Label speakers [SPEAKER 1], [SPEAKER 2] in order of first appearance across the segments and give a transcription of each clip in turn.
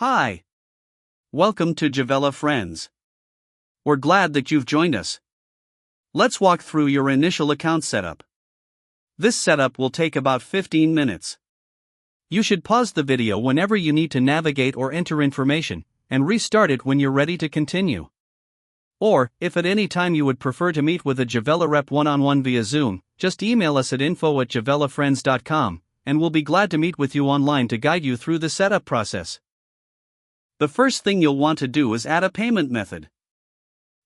[SPEAKER 1] Hi. Welcome to Javela Friends. We're glad that you've joined us. Let's walk through your initial account setup. This setup will take about 15 minutes. You should pause the video whenever you need to navigate or enter information, and restart it when you're ready to continue. Or, if at any time you would prefer to meet with a Javela rep one-on-one via Zoom, just email us at info@javelafriends.com, and we'll be glad to meet with you online to guide you through the setup process. The first thing you'll want to do is add a payment method.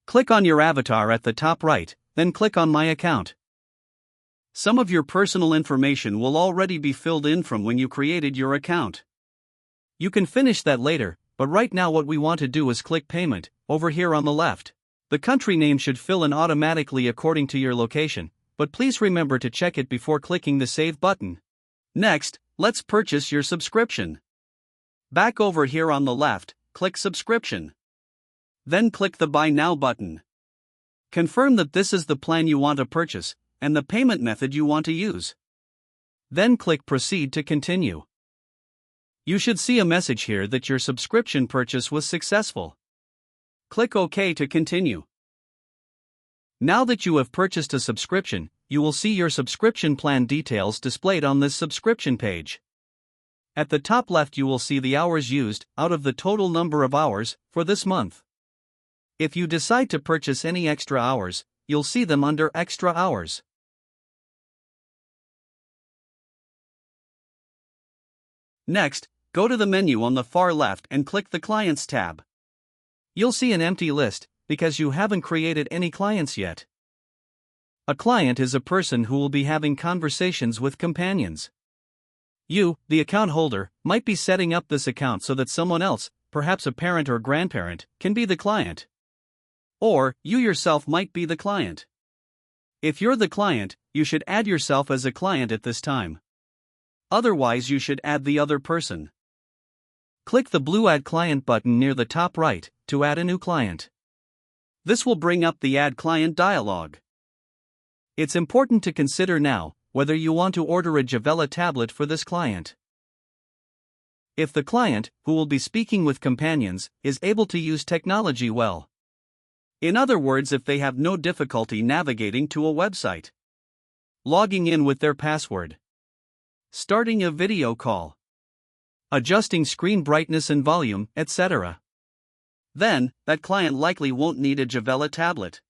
[SPEAKER 1] Click on your avatar at the top right, then click on My Account. Some of your personal information will already be filled in from when you created your account. You can finish that later, but right now what we want to do is click Payment, over here on the left. The country name should fill in automatically according to your location, but please remember to check it before clicking the Save button. Next, let's purchase your subscription. Back over here on the left, click Subscription. Then click the Buy Now button. Confirm that this is the plan you want to purchase, and the payment method you want to use. Then click Proceed to continue. You should see a message here that your subscription purchase was successful. Click OK to continue. Now that you have purchased a subscription, you will see your subscription plan details displayed on this subscription page. At the top left you will see the hours used out of the total number of hours for this month. If you decide to purchase any extra hours, you'll see them under Extra Hours. Next, go to the menu on the far left and click the Clients tab. You'll see an empty list because you haven't created any clients yet. A client is a person who will be having conversations with companions. You, the account holder, might be setting up this account so that someone else, perhaps a parent or grandparent, can be the client. Or, you yourself might be the client. If you're the client, you should add yourself as a client at this time. Otherwise, you should add the other person. Click the blue Add Client button near the top right to add a new client. This will bring up the Add Client dialog. It's important to consider now whether you want to order a Javela tablet for this client. If the client, who will be speaking with companions, is able to use technology well. In other words, if they have no difficulty navigating to a website, logging in with their password, starting a video call, adjusting screen brightness and volume, etc., then that client likely won't need a Javela tablet.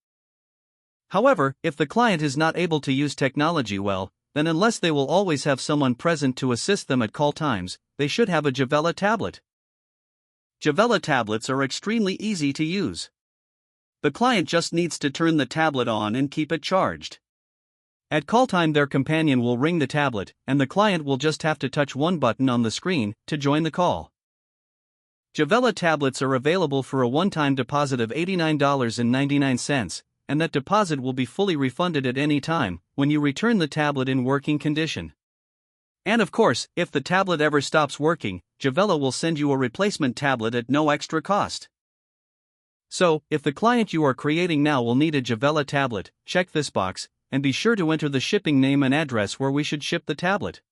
[SPEAKER 1] However, if the client is not able to use technology well, then unless they will always have someone present to assist them at call times, they should have a Javela tablet. Javela tablets are extremely easy to use. The client just needs to turn the tablet on and keep it charged. At call time, their companion will ring the tablet, and the client will just have to touch one button on the screen to join the call. Javela tablets are available for a one-time deposit of $89.99, and that deposit will be fully refunded at any time when you return the tablet in working condition. And of course, if the tablet ever stops working, Javela will send you a replacement tablet at no extra cost. So, if the client you are creating now will need a Javela tablet, check this box, and be sure to enter the shipping name and address where we should ship the tablet.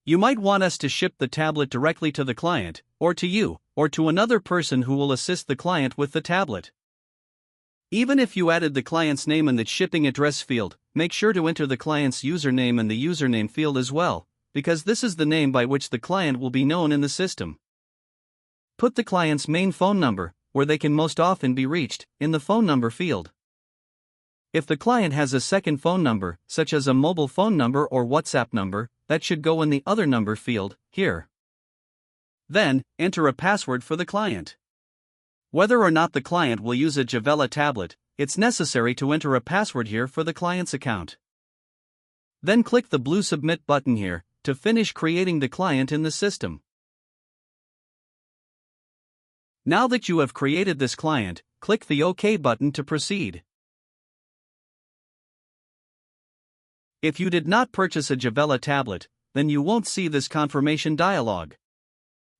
[SPEAKER 1] You might want us to ship the tablet directly to the client, or to you, or to another person who will assist the client with the tablet. Even if you added the client's name in the shipping address field, make sure to enter the client's username in the username field as well, because this is the name by which the client will be known in the system. Put the client's main phone number, where they can most often be reached, in the phone number field. If the client has a second phone number, such as a mobile phone number or WhatsApp number, that should go in the Other Number field, here. Then, enter a password for the client. Whether or not the client will use a Javela tablet, it's necessary to enter a password here for the client's account. Then click the blue Submit button here to finish creating the client in the system. Now that you have created this client, click the OK button to proceed. If you did not purchase a Javela tablet, then you won't see this confirmation dialog.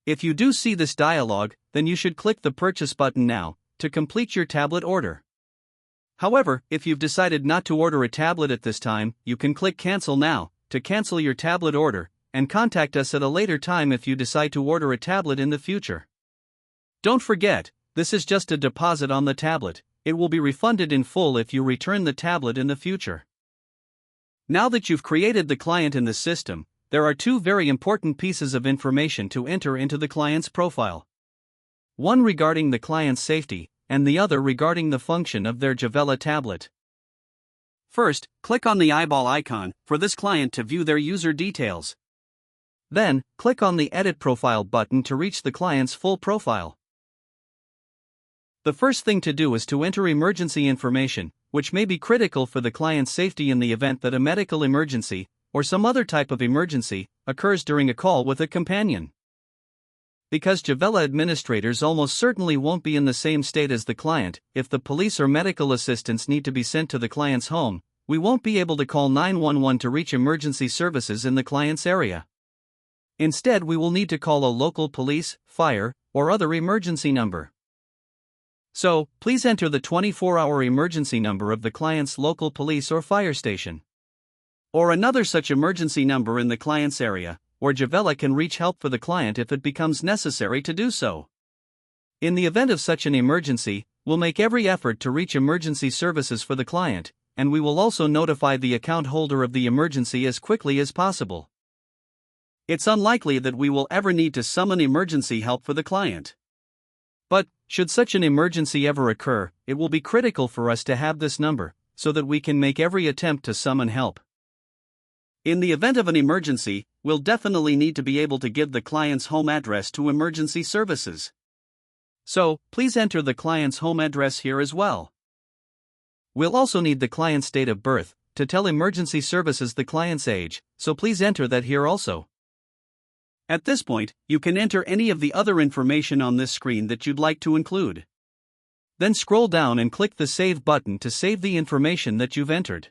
[SPEAKER 1] If you do see this dialog, then you should click the Purchase button now to complete your tablet order. However, if you've decided not to order a tablet at this time, you can click Cancel Now to cancel your tablet order, and contact us at a later time if you decide to order a tablet in the future. Don't forget, this is just a deposit on the tablet. It will be refunded in full if you return the tablet in the future. Now that you've created the client in the system, there are two very important pieces of information to enter into the client's profile. One regarding the client's safety, and the other regarding the function of their Javela tablet. First, click on the eyeball icon for this client to view their user details. Then, click on the Edit Profile button to reach the client's full profile. The first thing to do is to enter emergency information, which may be critical for the client's safety in the event that a medical emergency, or some other type of emergency, occurs during a call with a companion. Because Javela administrators almost certainly won't be in the same state as the client, if the police or medical assistance need to be sent to the client's home, we won't be able to call 911 to reach emergency services in the client's area. Instead, we will need to call a local police, fire, or other emergency number. So, please enter the 24-hour emergency number of the client's local police or fire station, or another such emergency number in the client's area, where Javela can reach help for the client if it becomes necessary to do so. In the event of such an emergency, we'll make every effort to reach emergency services for the client, and we will also notify the account holder of the emergency as quickly as possible. It's unlikely that we will ever need to summon emergency help for the client. But, should such an emergency ever occur, it will be critical for us to have this number, so that we can make every attempt to summon help. In the event of an emergency, we'll definitely need to be able to give the client's home address to emergency services. So, please enter the client's home address here as well. We'll also need the client's date of birth, to tell emergency services the client's age, so please enter that here also. At this point, you can enter any of the other information on this screen that you'd like to include. Then scroll down and click the Save button to save the information that you've entered.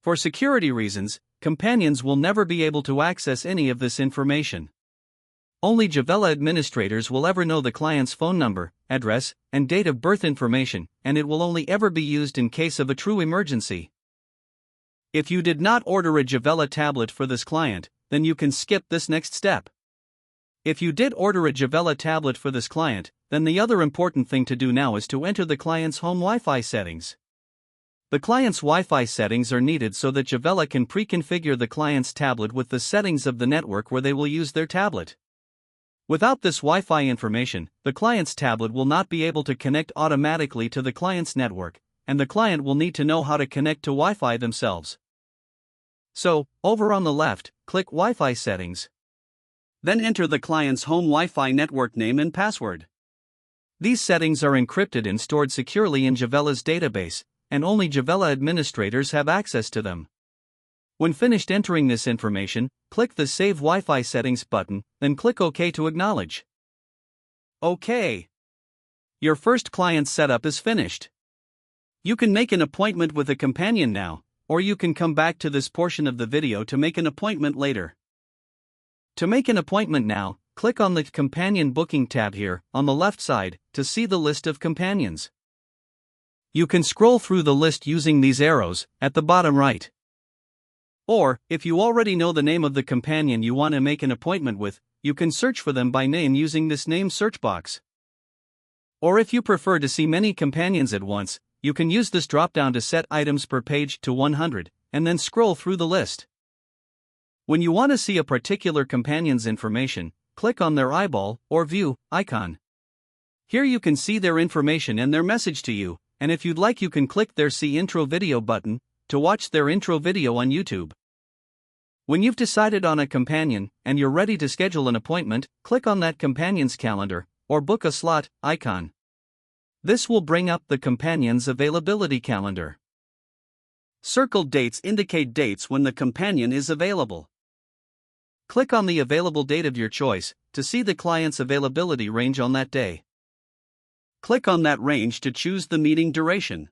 [SPEAKER 1] For security reasons, companions will never be able to access any of this information. Only Javela administrators will ever know the client's phone number, address, and date of birth information, and it will only ever be used in case of a true emergency. If you did not order a Javela tablet for this client, then you can skip this next step. If you did order a Javela tablet for this client, then the other important thing to do now is to enter the client's home Wi-Fi settings. The client's Wi-Fi settings are needed so that Javela can pre-configure the client's tablet with the settings of the network where they will use their tablet. Without this Wi-Fi information, the client's tablet will not be able to connect automatically to the client's network, and the client will need to know how to connect to Wi-Fi themselves. So, over on the left, click Wi-Fi settings. Then enter the client's home Wi-Fi network name and password. These settings are encrypted and stored securely in Javela's database, and only Javela administrators have access to them. When finished entering this information, click the Save Wi-Fi Settings button, then click OK to acknowledge. OK. Your first client setup is finished. You can make an appointment with a companion now, or you can come back to this portion of the video to make an appointment later. To make an appointment now, click on the Companion Booking tab here, on the left side, to see the list of companions. You can scroll through the list using these arrows, at the bottom right. Or, if you already know the name of the companion you want to make an appointment with, you can search for them by name using this name search box. Or if you prefer to see many companions at once, you can use this drop-down to set items per page to 100, and then scroll through the list. When you want to see a particular companion's information, click on their eyeball, or view, icon. Here you can see their information and their message to you, and if you'd like you can click their See Intro Video button, to watch their intro video on YouTube. When you've decided on a companion, and you're ready to schedule an appointment, click on that companion's calendar, or book a slot, icon. This will bring up the companion's availability calendar. Circled dates indicate dates when the companion is available. Click on the available date of your choice, to see the client's availability range on that day. Click on that range to choose the meeting duration.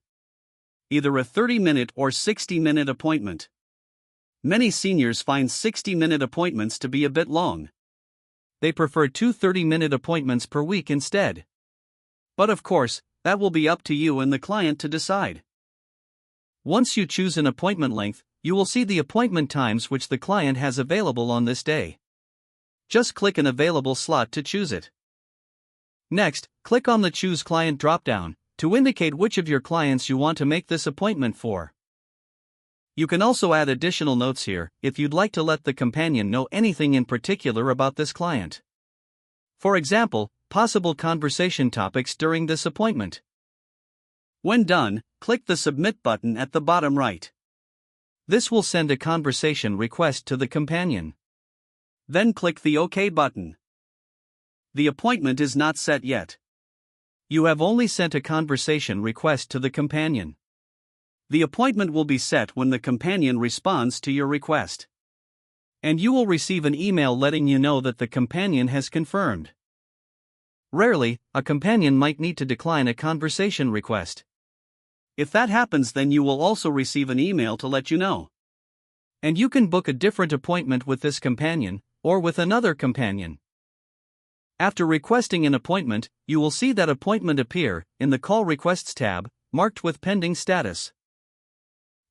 [SPEAKER 1] Either a 30-minute or 60-minute appointment. Many seniors find 60-minute appointments to be a bit long. They prefer 2 30-minute appointments per week instead. But of course, that will be up to you and the client to decide. Once you choose an appointment length, you will see the appointment times which the client has available on this day. Just click an available slot to choose it. Next, click on the Choose Client dropdown to indicate which of your clients you want to make this appointment for. You can also add additional notes here if you'd like to let the companion know anything in particular about this client. For example, possible conversation topics during this appointment. When done, click the Submit button at the bottom right. This will send a conversation request to the companion. Then click the OK button. The appointment is not set yet. You have only sent a conversation request to the companion. The appointment will be set when the companion responds to your request. And you will receive an email letting you know that the companion has confirmed. Rarely, a companion might need to decline a conversation request. If that happens, then you will also receive an email to let you know. And you can book a different appointment with this companion, or with another companion. After requesting an appointment, you will see that appointment appear in the Call Requests tab, marked with pending status.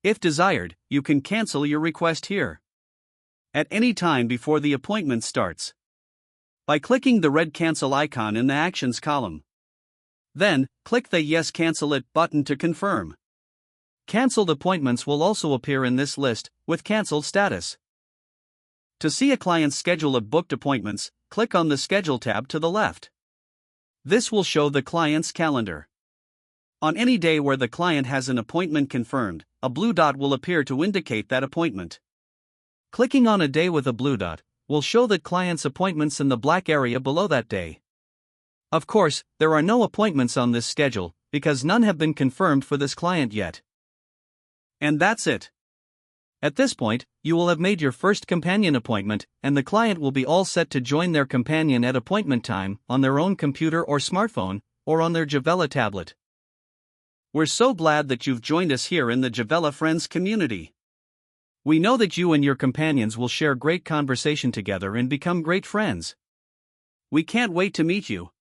[SPEAKER 1] If desired, you can cancel your request here at any time before the appointment starts by clicking the red cancel icon in the Actions column. Then, click the Yes Cancel It button to confirm. Cancelled appointments will also appear in this list with canceled status. To see a client's schedule of booked appointments, click on the Schedule tab to the left. This will show the client's calendar. On any day where the client has an appointment confirmed, a blue dot will appear to indicate that appointment. Clicking on a day with a blue dot will show that client's appointments in the black area below that day. Of course, there are no appointments on this schedule because none have been confirmed for this client yet. And that's it. At this point, you will have made your first companion appointment, and the client will be all set to join their companion at appointment time on their own computer or smartphone, or on their Javela tablet. We're so glad that you've joined us here in the Javela Friends community. We know that you and your companions will share great conversation together and become great friends. We can't wait to meet you.